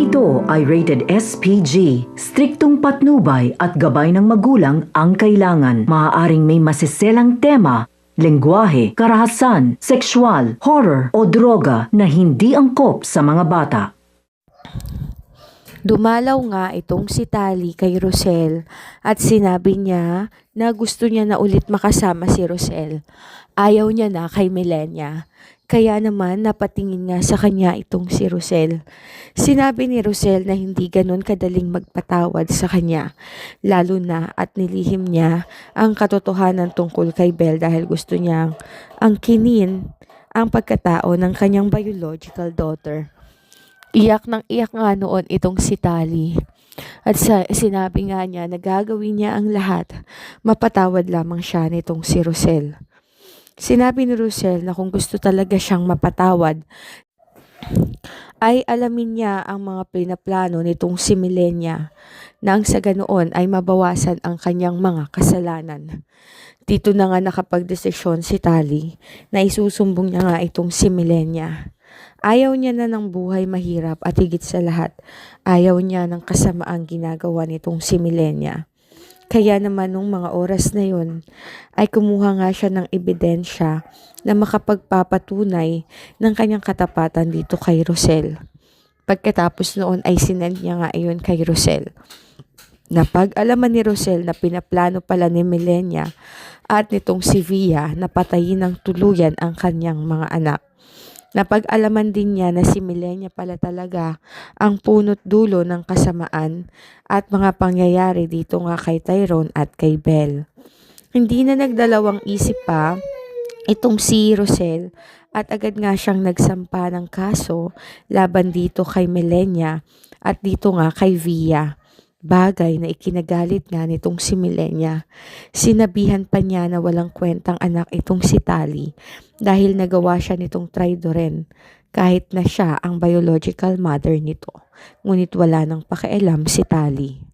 ito ay rated SPG. Striktong patnubay at gabay ng magulang ang kailangan. Maaaring may masiselang tema, lengguwahe, karahasan, sexual, horror o droga na hindi angkop sa mga bata. Dumalaw nga itong si Tali kay Rosel at sinabi niya na gusto niya na ulit makasama si Rosel. Ayaw niya na kay Millenia. Kaya naman napatingin nga sa kanya itong si Rosel. Sinabi ni Rosel na hindi ganon kadaling magpatawad sa kanya. Lalo na at nilihim niya ang katotohanan tungkol kay Belle dahil gusto niyang angkinin ang pagkatao ng kanyang biological daughter. Iyak nga noon itong si Tali. At sinabi nga niya na gagawin niya ang lahat. Mapatawad lamang siya nitong si Rosel. Sinabi ni Rosel na kung gusto talaga siyang mapatawad, ay alamin niya ang mga pinaplano nitong si Millenia nang sa ganoon ay mabawasan ang kanyang mga kasalanan. Dito na nga nakapagdesisyon si Tali na isusumbong niya nga itong si Millenia. Ayaw niya na ng buhay mahirap at higit sa lahat, ayaw niya ng kasamaang ginagawa nitong si Millenia. Kaya naman nung mga oras na yun, ay kumuha nga siya ng ebidensya na makapagpapatunay ng kanyang katapatan dito kay Rosel. Pagkatapos noon ay sinend niya nga iyon kay Rosel. Napag-alaman ni Rosel na pinaplano pala ni Millenia at nitong si Via na patayin ng tuluyan ang kanyang mga anak. Napag-alaman din niya na si Millenia pala talaga ang punot dulo ng kasamaan at mga pangyayari dito nga kay Tyrone at kay Belle. Hindi na nagdalawang isip pa itong si Rosel at agad nga siyang nagsampa ng kaso laban dito kay Millenia at dito nga kay Via. Bagay na ikinagalit nga nitong si Millenia. Sinabihan pa niya na walang kwentang anak itong si Tali dahil nagawa siya nitong traidoren kahit na siya ang biological mother nito. Ngunit wala nang pakialam si Tali.